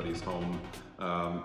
somebody's home.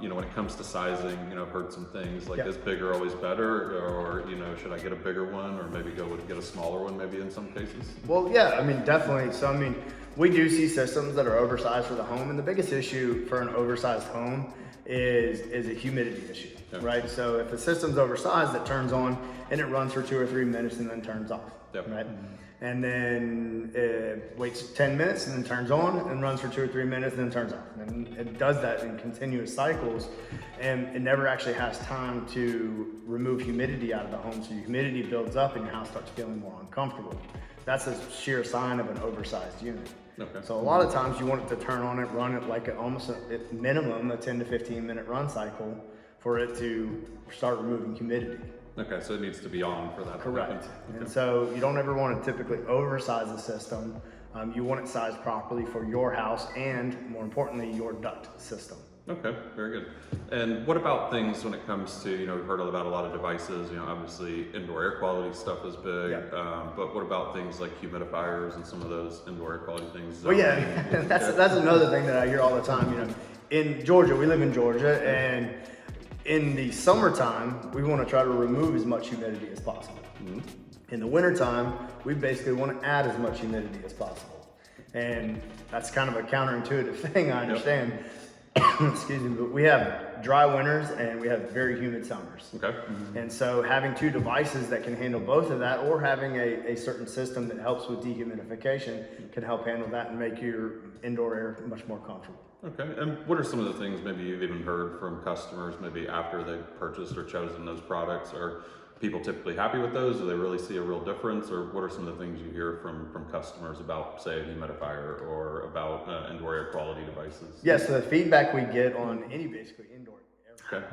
When it comes to sizing, I've heard some things like, Yeah. is bigger always better, or should I get a bigger one, or maybe get a smaller one maybe in some cases? Well, yeah, definitely. So, we do see systems that are oversized for the home, and the biggest issue for an oversized home is a humidity issue, right? So if the system's oversized, it turns on and it runs for 2 or 3 minutes and then turns off, right? And then it waits 10 minutes and then turns on and runs for 2 or 3 minutes and then turns off. And it does that in continuous cycles, and it never actually has time to remove humidity out of the home. So your humidity builds up and your house starts feeling more uncomfortable. That's a sheer sign of an oversized unit. So a lot of times you want it to turn on and run it like at minimum a 10 to 15 minute run cycle for it to start removing humidity. Okay, so it needs to be on for that. Correct. And so you don't ever want to typically oversize the system. You want it sized properly for your house and, more importantly, your duct system. Okay, very good. And what about things when it comes to, we've heard about a lot of devices, obviously indoor air quality stuff is big, but what about things like humidifiers and some of those indoor air quality things? Well, yeah, that's another thing that I hear all the time. In Georgia, we live in Georgia, and in the summertime, we want to try to remove as much humidity as possible. In the wintertime, we basically want to add as much humidity as possible. And that's kind of a counterintuitive thing, I understand. Excuse me, but we have dry winters and we have very humid summers. And so having two devices that can handle both of that, or having a certain system that helps with dehumidification, can help handle that and make your indoor air much more comfortable. Okay, and what are some of the things maybe you've even heard from customers maybe after they've purchased or chosen those products? Are people typically happy with those? Do they really see a real difference? Or what are some of the things you hear from customers about, say, a humidifier or about indoor air quality devices? Yeah, so the feedback we get on any basically indoor air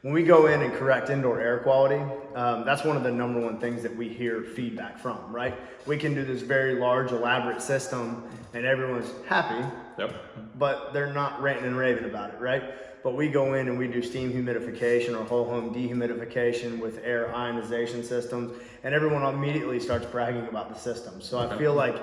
when we go in and correct indoor air quality, that's one of the number one things that we hear feedback from, right? We can do this very large, elaborate system and everyone's happy, but they're not ranting and raving about it, right? But we go in and we do steam humidification or whole home dehumidification with air ionization systems, and everyone immediately starts bragging about the system. So I feel like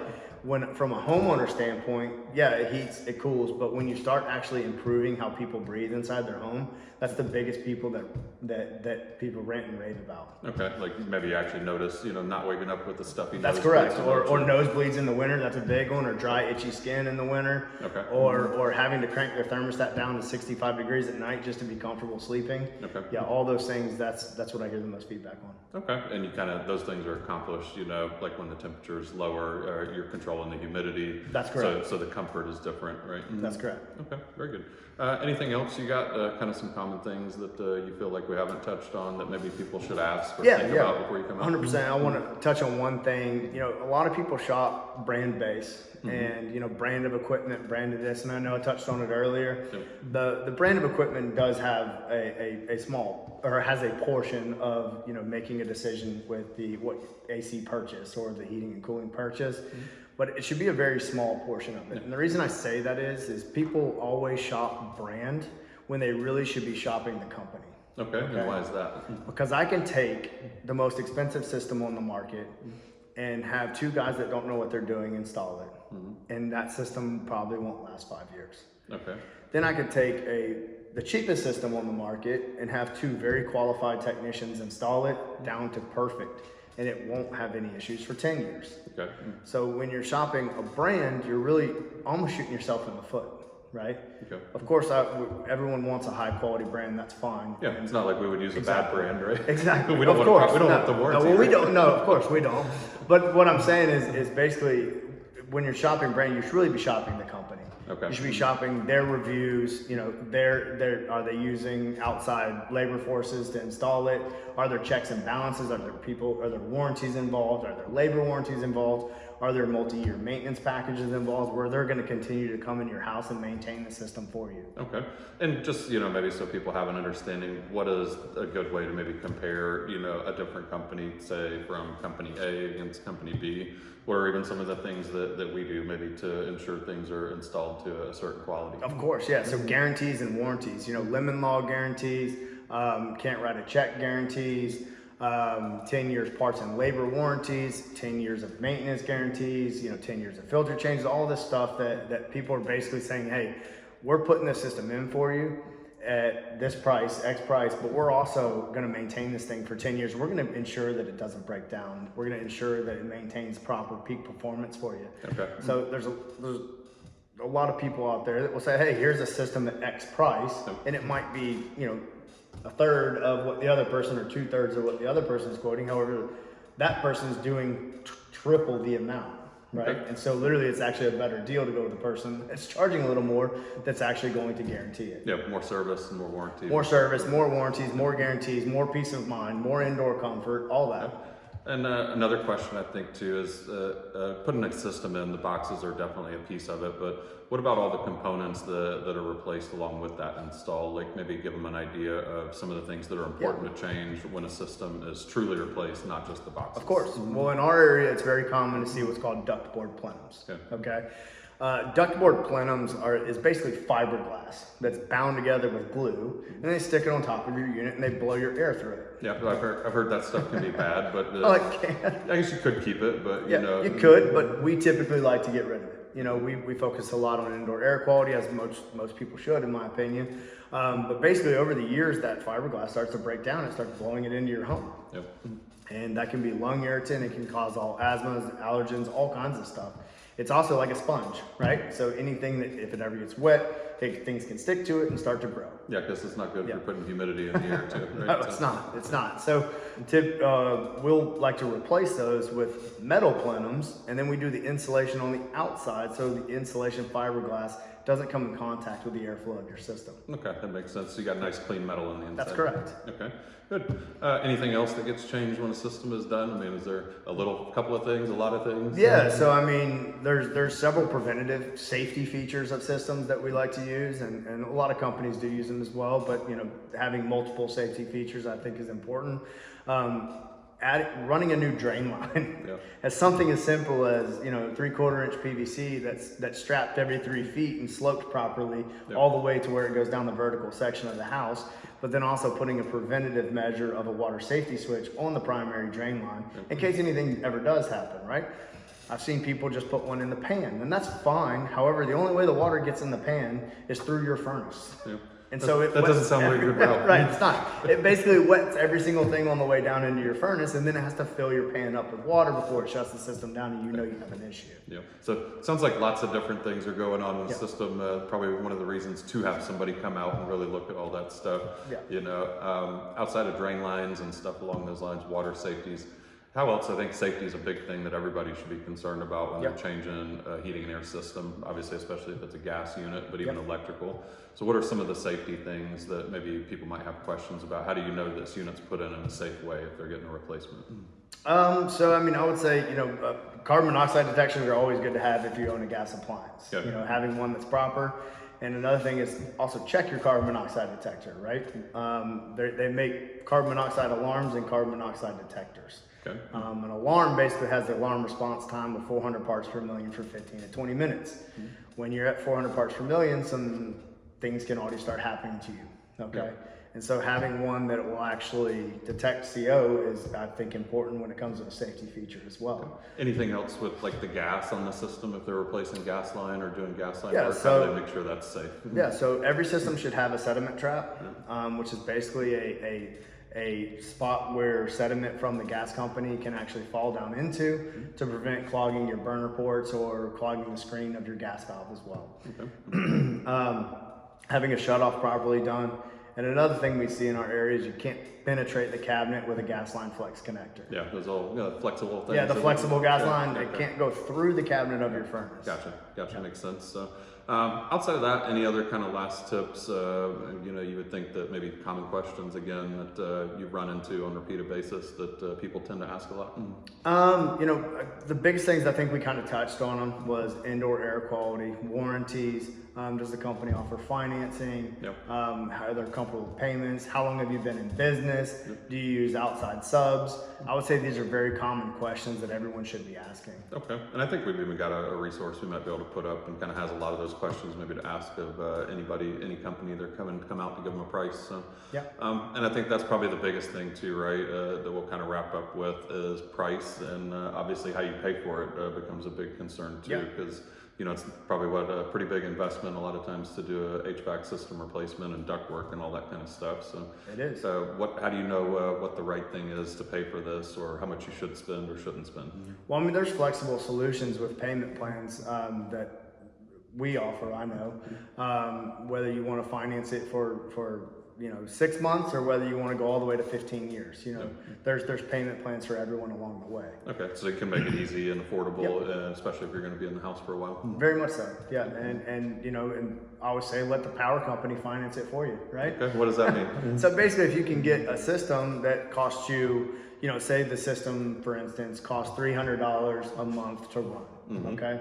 from a homeowner standpoint, yeah, it heats, it cools, but when you start actually improving how people breathe inside their home, that's the biggest people that people rant and rave about. Okay, like maybe you actually notice, not waking up with the stuffy nose. That's correct, or nosebleeds in the winter, that's a big one, or dry itchy skin in the winter, or having to crank their thermostat down to 65 degrees at night just to be comfortable sleeping. Yeah, all those things, that's what I hear the most feedback on. Okay, and you those things are accomplished, like when the temperature is lower, you're controlling the humidity. That's correct. So the comfort is different, right? That's correct. Okay, very good. Anything else you got, kind of some common things that you feel like we haven't touched on that maybe people should ask or think about before you come out? 100%. I want to touch on one thing. A lot of people shop brand base and, brand of equipment, brand of this, and I know I touched on it earlier. The brand of equipment does have a small, or has a portion of, making a decision with what AC purchase or the heating and cooling purchase. But it should be a very small portion of it. And the reason I say that is people always shop brand when they really should be shopping the company. Okay, and why is that? Because I can take the most expensive system on the market and have two guys that don't know what they're doing install it. And that system probably won't last 5 years. Okay. Then I could take the cheapest system on the market and have two very qualified technicians install it down to perfect, and it won't have any issues for 10 years. Okay. So when you're shopping a brand, you're really almost shooting yourself in the foot, right? Okay. Of course, everyone wants a high quality brand, that's fine. Yeah, it's not like we would use a bad brand, right? Exactly. we don't want the warranty. No, well, we don't. No, of course we don't. But what I'm saying is basically when you're shopping brand, you should really be shopping the company. Okay. You should be shopping their reviews. Are they using outside labor forces to install it? Are there checks and balances? Are there warranties involved? Are there labor warranties involved? Are there multi-year maintenance packages involved where they're going to continue to come in your house and maintain the system for you? Okay. And just, maybe so people have an understanding, what is a good way to maybe compare, a different company, say from company A against company B, or even some of the things that we do maybe to ensure things are installed to a certain quality? Of course, yeah. So guarantees and warranties, lemon law guarantees, can't write a check guarantees, 10 years parts and labor warranties, 10 years of maintenance guarantees, 10 years of filter changes, all this stuff that people are basically saying, hey, we're putting this system in for you at this price, X price, but we're also going to maintain this thing for 10 years. We're going to ensure that it doesn't break down. We're going to ensure that it maintains proper peak performance for you. Okay. So there's a lot of people out there that will say, hey, here's a system at X price, and it might be, you know, a third of what the other person or 2/3 of what the other person is quoting. However, that person is doing triple the amount. Right. Okay. And so literally it's actually a better deal to go with the person that's charging a little more, that's actually going to guarantee it. Yeah, more service and more warranty. More service, more warranties, more guarantees, more peace of mind, more indoor comfort, all that. And another question I think too is putting a system in, the boxes are definitely a piece of it, but what about all the components that are replaced along with that install? Like maybe give them an idea of some of the things that are important to change when a system is truly replaced, not just the boxes. Of course. Well, in our area, it's very common to see what's called ductboard plenums. Okay. Ductboard plenums is basically fiberglass that's bound together with glue, and they stick it on top of your unit and they blow your air through it. Yeah, I've heard that stuff can be bad, but it can. I guess you could keep it, but Yeah, you know. you could, but we typically like to get rid of it. You know, we focus a lot on indoor air quality, as most people should, in my opinion. But basically, over the years, that fiberglass starts to break down and starts blowing it into your home. Yep. And that can be lung irritant. It can cause all asthmas, allergens, all kinds of stuff. It's also like a sponge, right? So anything that, if it ever gets wet, things can stick to it and start to grow. Yeah, because it's not good for putting humidity in the air too. Right? No, it's not. It's not. So we'll like to replace those with metal plenums, and then we do the insulation on the outside, so the insulation fiberglass doesn't come in contact with the airflow of your system. Okay, that makes sense. So you got nice clean metal on the inside. That's correct. Okay, good. Anything else that gets changed when a system is done? I mean, is there a couple of things, a lot of things? Yeah, so I mean, there's several preventative safety features of systems that we like to use, and a lot of companies do use them as well, but you know, having multiple safety features I think is important. Running a new drain line as something as simple as, you know, 3/4 inch PVC that's strapped every 3 feet and sloped properly all the way to where it goes down the vertical section of the house, but then also putting a preventative measure of a water safety switch on the primary drain line in case anything ever does happen, right? I've seen people just put one in the pan, and that's fine. However, the only way the water gets in the pan is through your furnace. And so that doesn't sound like a good route. Right, it's not. It basically wets every single thing on the way down into your furnace, and then it has to fill your pan up with water before it shuts the system down, and you know you have an issue. Yeah. So it sounds like lots of different things are going on in the system. Probably one of the reasons to have somebody come out and really look at all that stuff. Yeah. You know, outside of drain lines and stuff along those lines, water safeties. How else? I think safety is a big thing that everybody should be concerned about when they're changing a heating and air system, obviously, especially if it's a gas unit, but even electrical. So what are some of the safety things that maybe people might have questions about? How do you know this unit's put in a safe way if they're getting a replacement? So, I mean, I would say, you know, carbon monoxide detectors are always good to have if you own a gas appliance. You know, having one that's proper. And another thing is also check your carbon monoxide detector, right? They make carbon monoxide alarms and carbon monoxide detectors. Okay. An alarm basically has the alarm response time of 400 parts per million for 15 to 20 minutes. When you're at 400 parts per million, some things can already start happening to you, okay? And so having one that will actually detect CO is, I think, important when it comes to a safety feature as well. Anything else with like the gas on the system, if they're replacing gas line or doing gas line work, so, how do they make sure that's safe? Yeah, so every system should have a sediment trap, which is basically a spot where sediment from the gas company can actually fall down into to prevent clogging your burner ports or clogging the screen of your gas valve as well. Having a shutoff properly done. And another thing we see in our area is you can't penetrate the cabinet with a gas line flex connector. Yeah, those all flexible things. Yeah, the flexible gas line, it can't go through the cabinet of your furnace. Gotcha, makes sense. So, outside of that, any other kind of last tips? You know, you would think that maybe common questions again that you've run into on a repeated basis that people tend to ask a lot. You know, the biggest things I think we kind of touched on them was indoor air quality, warranties. Does the company offer financing? How are they comfortable with payments? How long have you been in business? Do you use outside subs? I would say these are very common questions that everyone should be asking. Okay, and I think we've even got a resource we might be able to put up and kind of has a lot of those questions maybe to ask of anybody, any company they're come out to give them a price. So, and I think that's probably the biggest thing too, right? That we'll kind of wrap up with is price, and obviously how you pay for it becomes a big concern too, because you know, it's probably a pretty big investment a lot of times to do a HVAC system replacement and ductwork and all that kind of stuff. So it is. So how do you know what the right thing is to pay for this, or how much you should spend or shouldn't spend? Well, I mean, there's flexible solutions with payment plans that we offer. I know whether you want to finance it for 6 months or whether you want to go all the way to 15 years. There's payment plans for everyone along the way. Okay, so you can make it easy and affordable, especially if you're going to be in the house for a while. Very much so, yeah. And I always say let the power company finance it for you, right? Okay, what does that mean? So basically, if you can get a system that costs you, say the system, for instance, costs $300 a month to run, okay?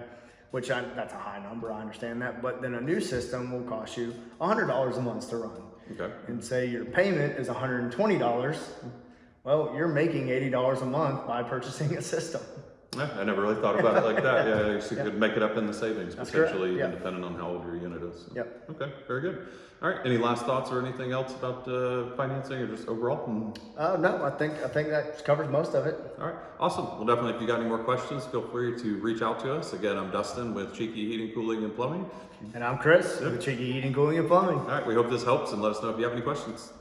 That's a high number, I understand that, but then a new system will cost you $100 a month to run. Okay. And say your payment is $120, well, you're making $80 a month by purchasing a system. Yeah, I never really thought about it like that. Yeah, so you could make it up in the savings, That's potentially, correct. Yeah. depending on how old your unit is. Yep. Okay, very good. All right, any last thoughts or anything else about financing or just overall? No, I think that covers most of it. All right, awesome. Well, definitely, if you got any more questions, feel free to reach out to us. Again, I'm Dustin with Cheeky Heating, Cooling, and Plumbing. And I'm Chris with Cheeky Heating, Cooling, and Plumbing. All right, we hope this helps, and let us know if you have any questions.